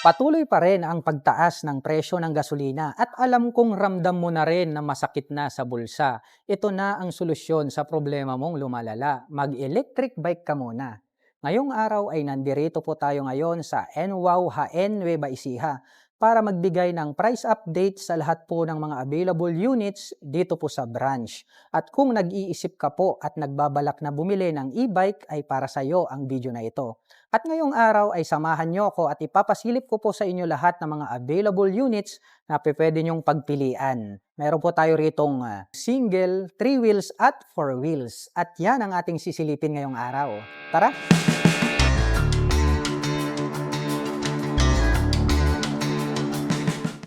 Patuloy pa rin ang pagtaas ng presyo ng gasolina at alam kong ramdam mo na rin na masakit na sa bulsa. Ito na ang solusyon sa problema mong lumalala. Mag-electric bike ka muna. Ngayong araw ay nandirito po tayo ngayon sa NWOW HN Nueva Ecija para magbigay ng price update sa lahat po ng mga available units dito po sa branch. At kung nag-iisip ka po at nagbabalak na bumili ng e-bike ay para sa iyo ang video na ito. At ngayong araw ay samahan nyo ako at ipapasilip ko po sa inyo lahat ng mga available units na pwede nyong pagpilian. Meron po tayo ritong single, 3 wheels at 4 wheels. At yan ang ating sisilipin ngayong araw. Tara!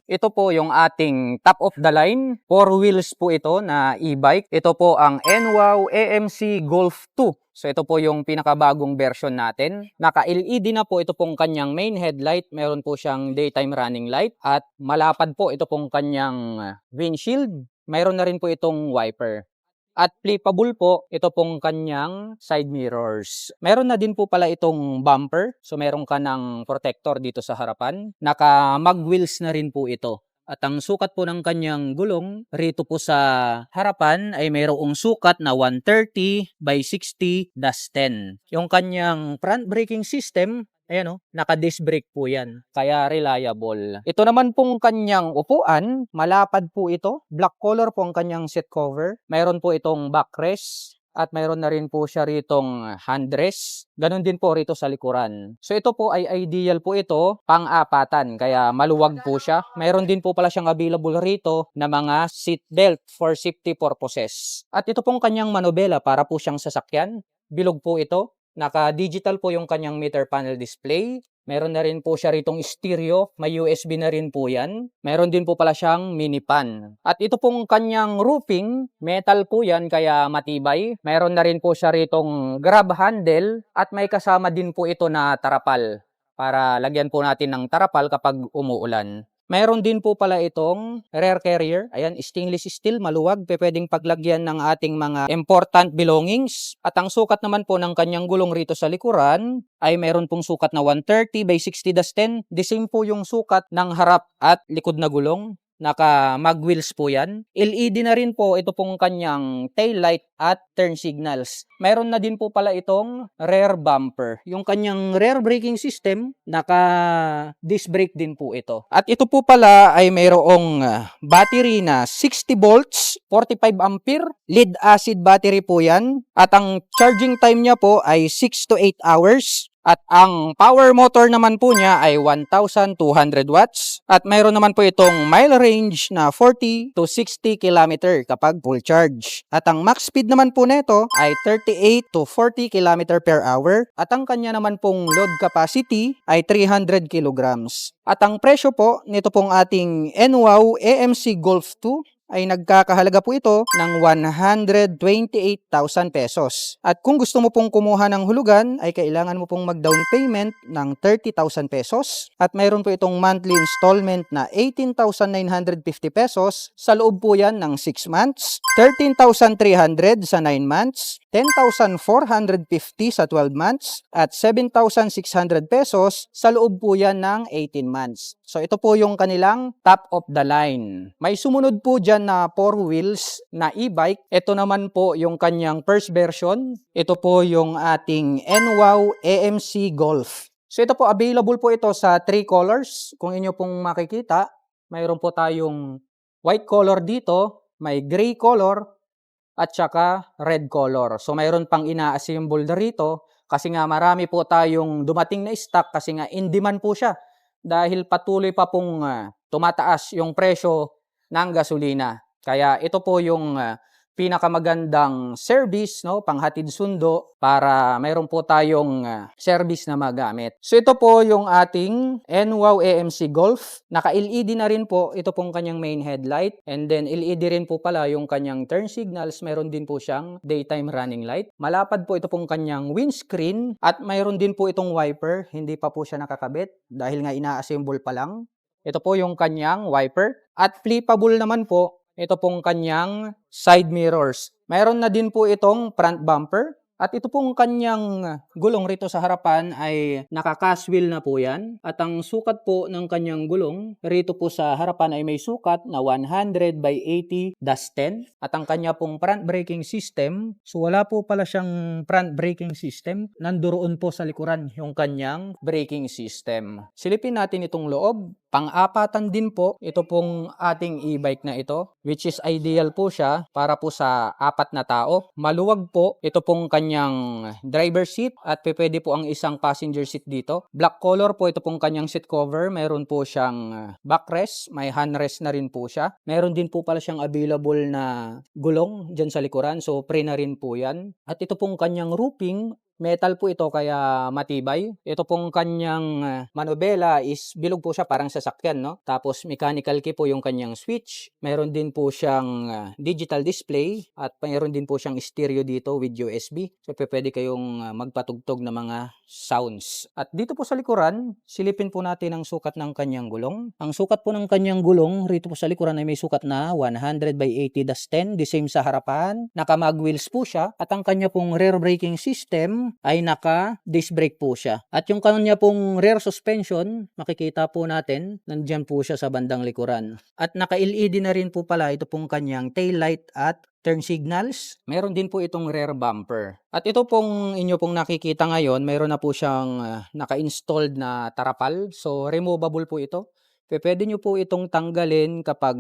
Ito po yung ating top of the line. 4 wheels po ito na e-bike. Ito po ang NWOW AMC Golf 2. So ito po yung pinakabagong version natin. Naka-LED na po ito pong kanyang main headlight. Meron po siyang daytime running light. At malapad po ito pong kanyang windshield. Meron na rin po itong wiper. At flippable po, ito pong kanyang side mirrors. Meron na din po pala itong bumper. So meron ka ng protector dito sa harapan. Naka-mag wheels na rin po ito. At ang sukat po ng kanyang gulong, rito po sa harapan ay mayroong sukat na 130 by 60-10. Yung kanyang front braking system, ayan o, naka-disc brake po yan. Kaya reliable. Ito naman pong kanyang upuan, malapad po ito. Black color po ang kanyang seat cover. Mayroon po itong backrest. At mayroon na rin po siya ritong handrest. Ganon din po rito sa likuran. So ito po ay ideal po ito pang-apatan. Kaya maluwag po siya. Mayroon din po pala siyang available rito na mga seat belt for safety purposes. At ito pong kanyang manobela para po siyang sasakyan. Bilog po ito. Naka-digital po yung kanyang meter panel display. Meron na rin po siya ritong stereo, may USB na rin po yan. Meron din po pala siyang mini pan. At ito pong kanyang roofing, metal po yan kaya matibay. Meron na rin po siya ritong grab handle at may kasama din po ito na tarapal para lagyan po natin ng tarapal kapag umuulan. Meron din po pala itong rear carrier. Ayan, stainless steel, maluwag. Pwedeng paglagyan ng ating mga important belongings. At ang sukat naman po ng kanyang gulong rito sa likuran ay meron pong sukat na 130 by 60-10. The same po yung sukat ng harap at likod na gulong. Naka-mag wheels po yan. LED na rin po ito pong kanyang tail light at turn signals. Meron na din po pala itong rear bumper. Yung kanyang rear braking system, naka-disc brake din po ito. At ito po pala ay mayroong battery na 60 volts, 45 ampere, lead acid battery po yan. At ang charging time niya po ay 6 to 8 hours. At ang power motor naman po niya ay 1,200 watts. At mayroon naman po itong mile range na 40 to 60 km kapag full charge. At ang max speed naman po nito ay 38 to 40 km per hour. At ang kanya naman pong load capacity ay 300 kilograms. At ang presyo po nito pong ating NWOW AMC Golf 2 ay nagkakahalaga po ito ng 128,000 pesos. At kung gusto mo pong kumuha ng hulugan, ay kailangan mo pong mag-down payment ng 30,000 pesos. At mayroon po itong monthly installment na 18,950 pesos. Sa loob po yan ng 6 months, 13,300 sa 9 months, 10,450 sa 12 months, at 7,600 pesos sa loob po yan ng 18 months. So ito po yung kanilang top of the line. May sumunod po dyan na 4 wheels na e-bike. Ito naman po yung kanyang first version. Ito po yung ating NWOW AMC Golf. So ito po, available po ito sa 3 colors. Kung inyo pong makikita, mayroon po tayong white color dito, may gray color, at saka red color. So mayroon pang ina-assemble rito kasi nga marami po tayong dumating na stock kasi nga in demand po siya. Dahil patuloy pa pong tumataas yung presyo ng gasolina. Kaya ito po yung pinakamagandang service, no, panghatid sundo para mayroon po tayong service na magamit. So ito po yung ating NWOW AMC Golf. Naka-LED na rin po ito pong kanyang main headlight, and then LED rin po pala yung kanyang turn signals. Mayroon din po siyang daytime running light. Malapad po ito pong kanyang windscreen at mayroon din po itong wiper. Hindi pa po siya nakakabit dahil nga ina-assemble pa lang. Ito po yung kanyang wiper. At flippable naman po ito pong kanyang side mirrors. Mayroon na din po itong front bumper. At ito pong kanyang gulong rito sa harapan ay naka-cast wheel na po yan. At ang sukat po ng kanyang gulong rito po sa harapan ay may sukat na 100 by 80-10. At ang kanya pong front braking system, so wala po pala siyang front braking system. Nandoon po sa likuran yung kanyang braking system. Silipin natin itong loob. Pang-apatan din po ito pong ating e-bike na ito, which is ideal po siya para po sa 4 na tao. Maluwag po ito pong kanyang driver seat at pwede po ang isang passenger seat dito. Black color po ito pong kanyang seat cover. Meron po siyang backrest, may handrest na rin po siya. Meron din po pala siyang available na gulong dyan sa likuran, so pre na rin po yan. At ito pong kanyang roofing, metal po ito kaya matibay. Ito pong kanyang manobela is bilog po siya parang sasakyan, no? Tapos mechanical key po yung kanyang switch. Meron din po siyang digital display at mayroon din po siyang stereo dito with USB. So pwede kayong magpatugtog ng mga sounds. At dito po sa likuran, silipin po natin ang sukat ng kanyang gulong. Ang sukat po ng kanyang gulong rito po sa likuran ay may sukat na 100 by 80-10. The same sa harapan. Naka-mag wheels po siya at ang kanya pong rear braking system ay naka-disc brake po siya. At yung kanya pong rear suspension, makikita po natin, nandiyan po siya sa bandang likuran. At naka-LED na rin po pala ito pong kanyang tail light at turn signals. Meron din po itong rear bumper. At ito pong inyo pong nakikita ngayon, meron na po siyang naka-installed na tarapal. So, removable po ito. Pwede nyo po itong tanggalin kapag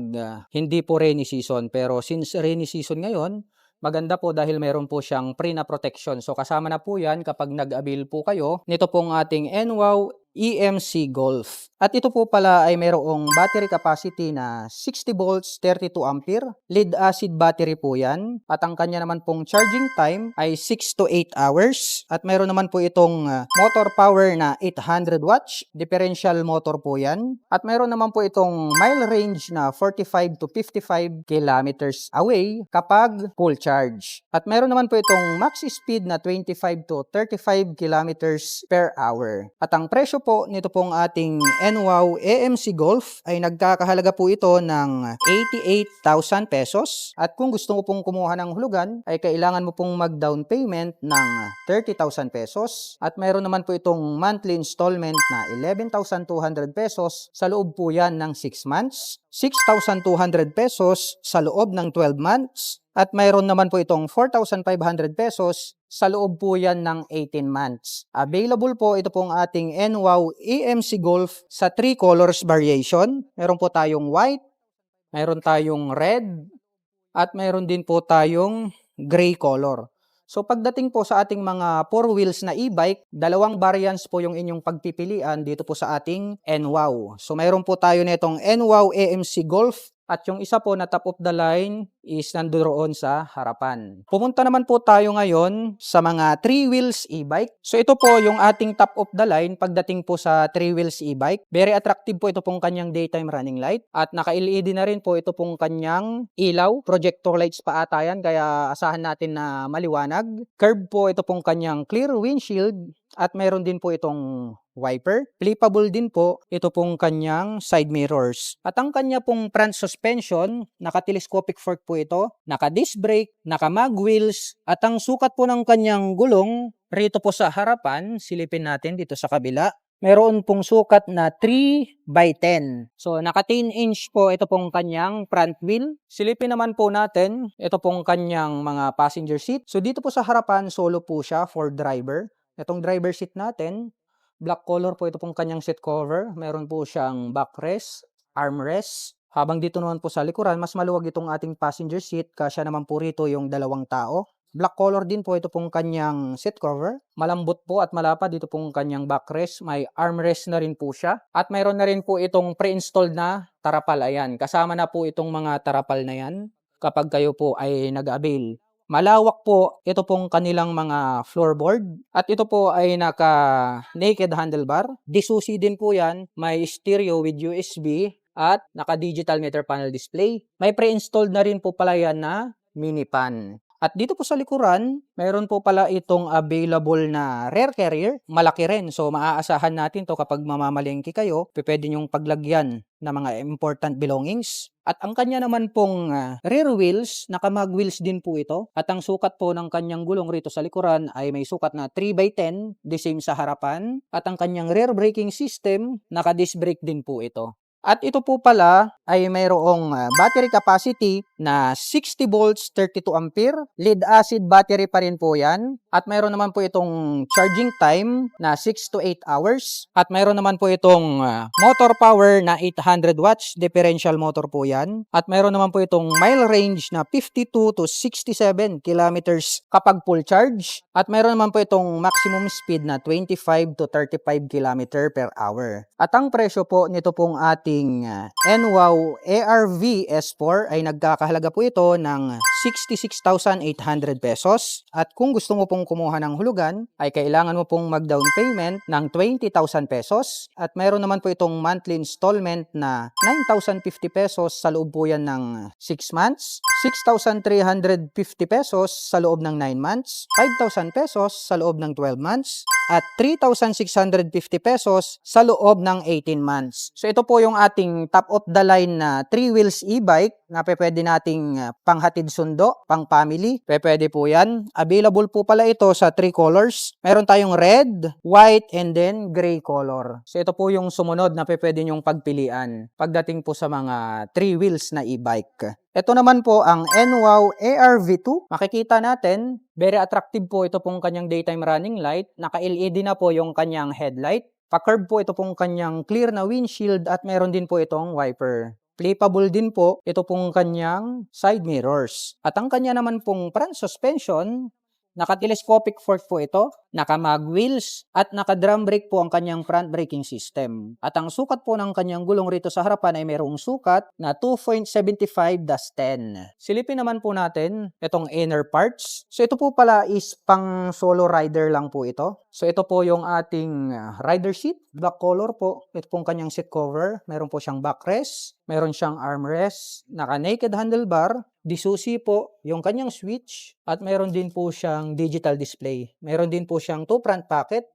hindi po rainy season. Pero since rainy season ngayon, maganda po dahil meron po siyang pre na protection. So kasama na po yan kapag nag-avail po kayo nito pong ating NWOW EMC Golf. At ito po pala ay mayroong battery capacity na 60 volts, 32 ampere. Lead acid battery po yan. At ang kanya naman pong charging time ay 6 to 8 hours. At mayroon naman po itong motor power na 800 watts. Differential motor po yan. At mayroon naman po itong mile range na 45 to 55 kilometers away kapag full charge. At mayroon naman po itong max speed na 25 to 35 kilometers per hour. At ang presyo po nito pong ating NWOW AMC Golf ay nagkakahalaga po ito ng 88,000 pesos. At kung gusto mo pong kumuha ng hulugan ay kailangan mo pong mag-down payment ng 30,000 pesos. At mayroon naman po itong monthly installment na 11,200 pesos sa loob po yan ng 6 months. 6,200 pesos sa loob ng 12 months. At mayroon naman po itong 4,500 pesos sa loob po yan ng 18 months. Available po ito pong ating NWOW EMC Golf sa 3 colors variation. Meron po tayong white, meron tayong red, at meron din po tayong gray color. So pagdating po sa ating mga 4 wheels na e-bike, dalawang variants po yung inyong pagpipilian dito po sa ating NWOW. So mayroon po tayo nitong NWOW AMC Golf. At yung isa po na top of the line is nandoon sa harapan. Pumunta naman po tayo ngayon sa mga 3 wheels e-bike. So ito po yung ating top of the line pagdating po sa 3 wheels e-bike. Very attractive po ito pong kanyang daytime running light. At naka-LED na rin po ito pong kanyang ilaw. Projector lights pa ata yan kaya asahan natin na maliwanag. Curve po ito pong kanyang clear windshield. At mayroon din po itong wiper. Flippable din po ito pong kanyang side mirrors. At ang kanya pong front suspension, naka-telescopic fork po ito, naka-disc brake, naka-mag wheels, at ang sukat po ng kanyang gulong rito po sa harapan, silipin natin dito sa kabila, meron pong sukat na 3 by 10. So, naka 10 inch po ito pong kanyang front wheel. Silipin naman po natin ito pong kanyang mga passenger seat. So, dito po sa harapan, solo po siya for driver. Itong driver seat natin, black color po ito pong kanyang seat cover. Meron po siyang backrest, armrest. Habang dito naman po sa likuran, mas maluwag itong ating passenger seat. Kasya naman po rito yung 2 tao. Black color din po ito pong kanyang seat cover. Malambot po at malapad dito pong kanyang backrest. May armrest na rin po siya. At mayroon na rin po itong pre-installed na tarapal. Ayan, kasama na po itong mga tarapal na yan kapag kayo po ay nag-avail. Malawak po ito pong kanilang mga floorboard at ito po ay naka-naked handlebar. Disusi din po yan, may stereo with USB at naka-digital meter panel display. May pre-installed na rin po pala yan na mini pan. At dito po sa likuran, mayroon po pala itong available na rear carrier. Malaki rin. So, maaasahan natin to kapag mamamalengke kayo. Pwede nyong paglagyan ng mga important belongings. At ang kanya naman pong rear wheels, naka-mag wheels din po ito. At ang sukat po ng kanyang gulong rito sa likuran ay may sukat na 3x10, the same sa harapan. At ang kanyang rear braking system, naka-disc brake din po ito. At ito po pala ay mayroong battery capacity na 60 volts, 32 ampere. Lead acid battery pa rin po yan. At mayroon naman po itong charging time na 6 to 8 hours. At mayroon naman po itong motor power na 800 watts. Differential motor po yan. At mayroon naman po itong mile range na 52 to 67 kilometers kapag full charge. At mayroon naman po itong maximum speed na 25 to 35 kilometer per hour. At ang presyo po nito pong ating NWOW ARV S4 ay nagkakahalaga po ito ng 66,800 pesos. At kung gusto mo pong kumuha ng hulugan, ay kailangan mo pong mag-down payment ng 20,000 pesos. At mayroon naman po itong monthly installment na 9,050 pesos sa loob po yan ng 6 months, 6,350 pesos sa loob ng 9 months, 5,000 pesos sa loob ng 12 months, at 3,650 pesos sa loob ng 18 months. So ito po yung ating top of the line na 3 wheels e-bike na pwede nating panghatid sundo, pang family. Pwede po yan. Available po pala ito sa 3 colors. Meron tayong red, white, and then gray color. So ito po yung sumunod na pwede nyong pagpilian pagdating po sa mga 3 wheels na e-bike. Ito naman po ang NWOW ARV2. Makikita natin, very attractive po ito pong kanyang daytime running light. Naka-LED na po yung kanyang headlight. Pa-curve po ito pong kanyang clear na windshield at meron din po itong wiper. Flippable din po ito pong kanyang side mirrors. At ang kanya naman pong front suspension, naka-telescopic fork po ito, naka-mag wheels, at naka-drum brake po ang kanyang front braking system. At ang sukat po ng kanyang gulong rito sa harapan ay mayroong sukat na 2.75/10. Silipin naman po natin itong inner parts. So ito po pala is pang solo rider lang po ito. So ito po yung ating rider seat, black color po. Ito pong kanyang seat cover, meron po siyang backrest, meron siyang armrest, naka-naked handlebar, disusi po yung kanyang switch, at meron din po siyang digital display. Meron din po siyang 2 front pocket,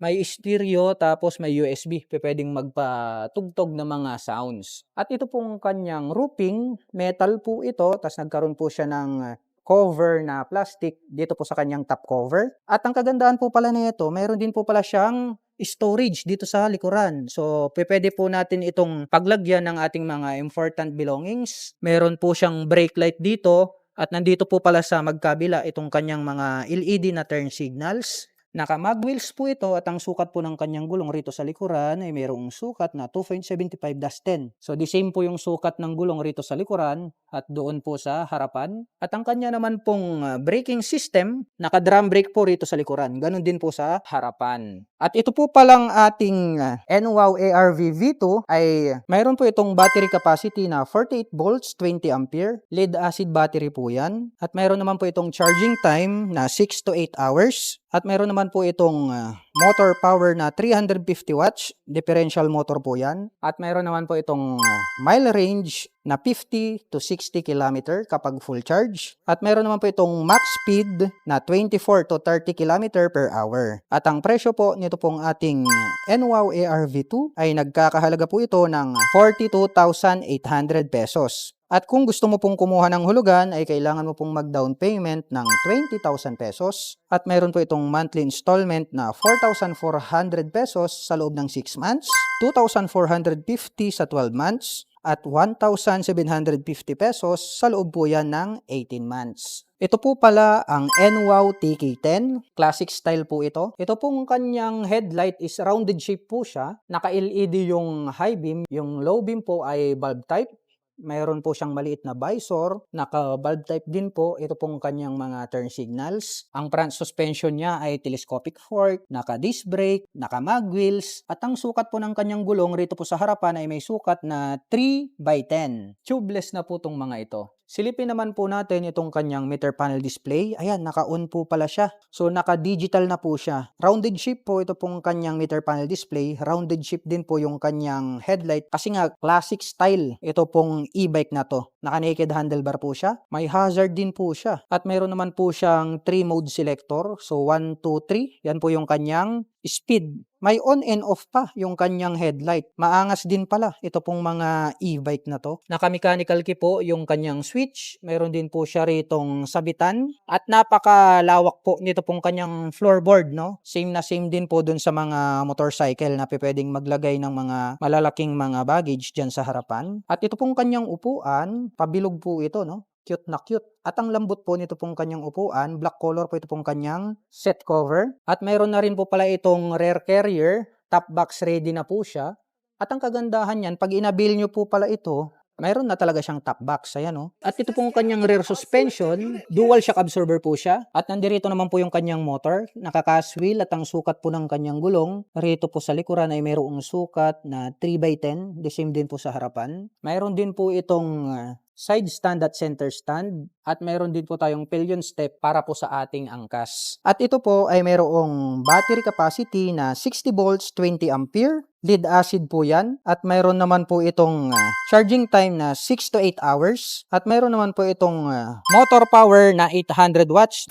may stereo, tapos may USB. Pwedeng magpatugtog ng mga sounds. At ito pong kanyang roofing, metal po ito, tapos nagkaroon po siya ng cover na plastic dito po sa kanyang top cover. At ang kagandahan po pala nito, meron din po pala siyang storage dito sa likuran. So, pwede po natin itong paglagyan ng ating mga important belongings. Meron po siyang brake light dito at nandito po pala sa magkabila itong kanyang mga LED na turn signals. Naka-mag wheels po ito at ang sukat po ng kanyang gulong rito sa likuran ay mayroong sukat na 2.75/10. So, the same po yung sukat ng gulong rito sa likuran at doon po sa harapan. At ang kanya naman pong braking system, naka-drum brake po rito sa likuran. Ganon din po sa harapan. At ito po palang ating NWOW ARV V2 ay mayroon po itong battery capacity na 48 volts, 20 ampere. Lead acid battery po yan. At mayroon naman po itong charging time na 6 to 8 hours. At mayroon naman po itong motor power na 350 watts. Differential motor po yan. At mayroon naman po itong mile range na 50 to 60 km kapag full charge. At mayroon naman po itong max speed na 24 to 30 km per hour. At ang presyo po nito pong ating NWOW ARV2 ay nagkakahalaga po ito ng 42,800 pesos. At kung gusto mo pong kumuha ng hulugan ay kailangan mo pong mag-down payment ng 20,000 pesos. At mayroon po itong monthly installment na 4,400 pesos sa loob ng 6 months, 2,450 sa 12 months, at 1,750 pesos sa loob po yan ng 18 months. Ito po pala ang NWOW TK10. Classic style po ito. Ito pong kanyang headlight is rounded shape po siya. Naka-LED yung high beam. Yung low beam po ay bulb type. Mayroon po siyang maliit na visor, naka-bulb type din po. Ito pong kanyang mga turn signals. Ang front suspension niya ay telescopic fork, naka-disc brake, naka-mag wheels, at ang sukat po ng kanyang gulong rito po sa harapan ay may sukat na 3x10. Tubeless na po itong mga ito. Silipin naman po natin itong kanyang meter panel display. Ayan, naka-on po pala siya. So, naka-digital na po siya. Rounded shape po ito pong kanyang meter panel display. Rounded shape din po yung kanyang headlight. Kasi nga, classic style ito pong e-bike na to. Naka-naked handlebar po siya. May hazard din po siya. At mayroon naman po siyang 3 mode selector. So, 1, 2, 3. Yan po yung kanyang speed. May on and off pa yung kanyang headlight. Maangas din pala ito pong mga e-bike na to. Naka-mechanical key po yung kanyang switch. Mayroon din po siya ritong sabitan. At napakalawak po nito pong kanyang floorboard, no? Same na same din po dun sa mga motorcycle na pwedeng maglagay ng mga malalaking mga baggage dyan sa harapan. At ito pong kanyang upuan, pabilog po ito, no? Cute na cute. At ang lambot po nito pong kanyang upuan, black color po ito pong kanyang seat cover. At mayroon na rin po pala itong rear carrier, top box ready na po siya. At ang kagandahan niyan, pag inabil nyo po pala ito, mayroon na talaga siyang top box. Ayan, oh. At ito pong kanyang rear suspension, dual shock absorber po siya. At nandirito naman po yung kanyang motor, nakaka-cast wheel at ang sukat po ng kanyang gulong. Rito po sa likuran ay mayroong sukat na 3x10, the same din po sa harapan. Mayroon din po itong side stand at center stand. At mayroon din po tayong pillion step para po sa ating angkas. At ito po ay mayroong battery capacity na 60 volts, 20 ampere. Lead acid po yan. At mayroon naman po itong charging time na 6 to 8 hours. At mayroon naman po itong motor power na 800 watts.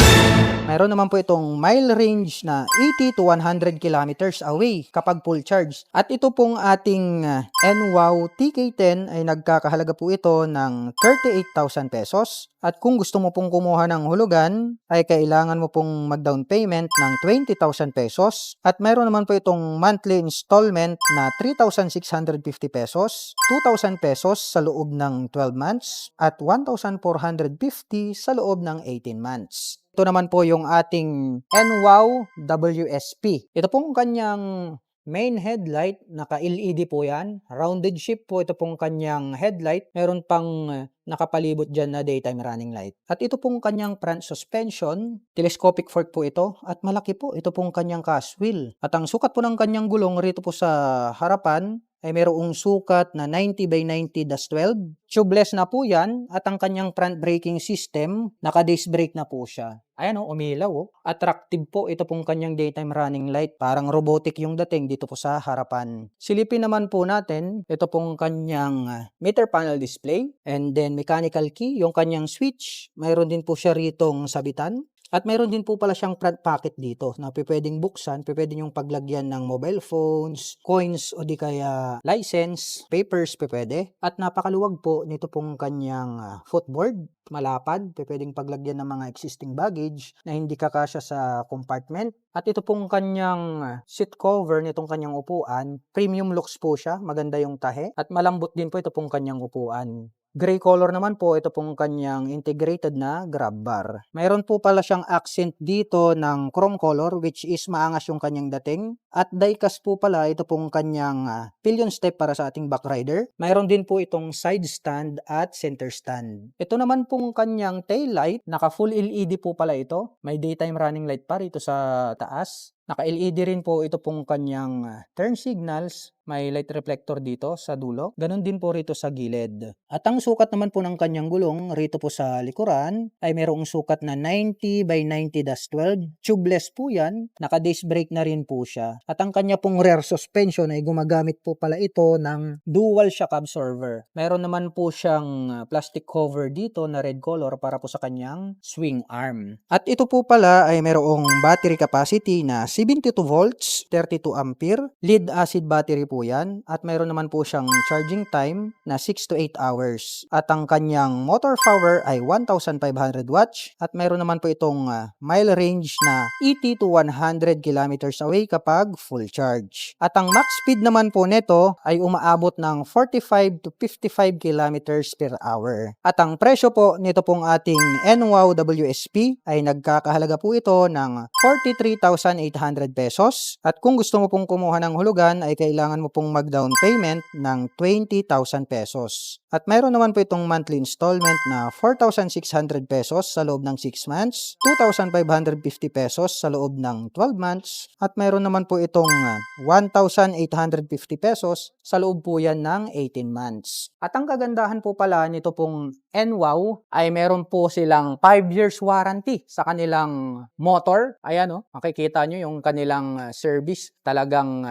Mayroon naman po itong mile range na 80 to 100 kilometers away kapag full charge. At ito pong ating NWOW TK10 ay nagkakahalaga po ito ng 38,000 pesos. At kung gusto mo pong kumuha ng hulugan, ay kailangan mo pong mag-down payment ng 20,000 pesos. At mayroon naman po itong monthly installment na 3,650 pesos, 2,000 pesos sa loob ng 12 months, at 1,450 sa loob ng 18 months. Ito naman po yung ating NWOW WSP. Ito pong kanyang main headlight, naka-LED po yan. Rounded shape po ito pong kanyang headlight. Meron pang nakapalibot dyan na daytime running light. At ito pong kanyang front suspension, telescopic fork po ito. At malaki po ito pong kanyang cast wheel. At ang sukat po ng kanyang gulong rito po sa harapan ay mayroong sukat na 90 by 90-12. Tubeless na po yan. At ang kanyang front braking system, naka-disc brake na po siya. Ayan o, umilaw o. Attractive po ito pong kanyang daytime running light. Parang robotic yung dating dito po sa harapan. Silipin naman po natin, ito pong kanyang meter panel display. And then mechanical key, yung kanyang switch. Mayroon din po siya ritong sabitan. At mayroon din po pala siyang front pocket dito na pwedeng buksan, pwedeng yung paglagyan ng mobile phones, coins o di kaya license, papers, pwede. At napakaluwag po nito pong kanyang footboard, malapad, pwedeng paglagyan ng mga existing baggage na hindi kakasya sa compartment. At ito pong kanyang seat cover nitong kanyang upuan, premium looks po siya, maganda yung tahe. At malambot din po ito pong kanyang upuan. Gray color naman po ito pong kanyang integrated na grab bar. Mayroon po pala siyang accent dito ng chrome color which is maangas yung kanyang dating. At diecast po pala ito pong kanyang pillion step para sa ating back rider. Mayroon din po itong side stand at center stand. Ito naman pong kanyang tail light, naka full LED po pala ito. May daytime running light pa rito sa taas. Naka-LED rin po ito pong kanyang turn signals. May light reflector dito sa dulo. Ganon din po rito sa gilid. At ang sukat naman po ng kanyang gulong rito po sa likuran ay mayroong sukat na 90 by 90-12. Tubeless po yan. Naka-disc brake na rin po siya. At ang kanya pong rear suspension ay gumagamit po pala ito ng dual shock absorber. Mayroon naman po siyang plastic cover dito na red color para po sa kanyang swing arm. At ito po pala ay mayroong battery capacity na 72 volts, 32 ampere, lead acid battery po yan. At mayroon naman po siyang charging time na 6 to 8 hours. At ang kanyang motor power ay 1,500 watts. At mayroon naman po itong mile range na 80 to 100 kilometers away kapag full charge. At ang max speed naman po nito ay umaabot ng 45 to 55 kilometers per hour. At ang presyo po nito pong ating NWOW WSP ay nagkakahalaga po ito ng 43,800 1,300 pesos. At kung gusto mo pong kumuha ng hulugan ay kailangan mo pong mag-down payment ng 20,000 pesos. At mayroon naman po itong monthly installment na 4,600 pesos sa loob ng 6 months, 2,550 pesos sa loob ng 12 months, at mayroon naman po itong 1,850 pesos sa loob po yan ng 18 months. At ang kagandahan po pala nito pong NWOW ay meron po silang 5 years warranty sa kanilang motor. Ayan makikita nyo yung kanilang service. Talagang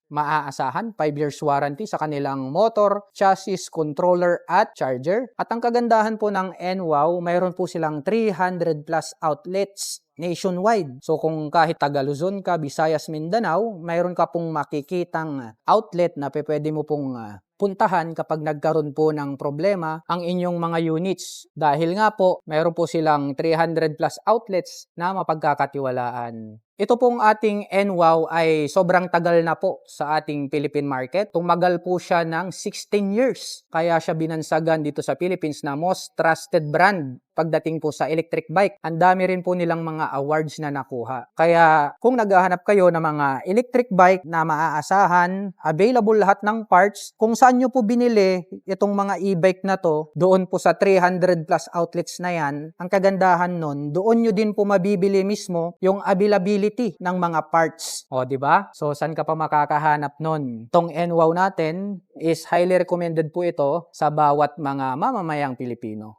maaasahan, 5 years warranty sa kanilang motor, chassis, controller, at charger. At ang kagandahan po ng NWOW, mayroon po silang 300 plus outlets nationwide. So kung kahit taga Luzon ka, Visayas, Mindanao, mayroon ka pong makikitang outlet na pwede mo pong puntahan kapag nagkaroon po ng problema ang inyong mga units. Dahil nga po, mayroon po silang 300 plus outlets na mapagkakatiwalaan. Ito pong ating NWOW ay sobrang tagal na po sa ating Philippine market. Tumagal po siya ng 16 years. Kaya siya binansagan dito sa Philippines na most trusted brand pagdating po sa electric bike. Ang dami rin po nilang mga awards na nakuha. Kaya kung naghahanap kayo ng mga electric bike na maaasahan, available lahat ng parts, kung saan nyo po binili itong mga e-bike na to, doon po sa 300 plus outlets na yan, ang kagandahan nun, doon nyo din po mabibili mismo yung availability ng mga parts. O, di ba? So, saan ka pa makakahanap nun? Itong NWOW natin is highly recommended po ito sa bawat mga mamamayang Pilipino.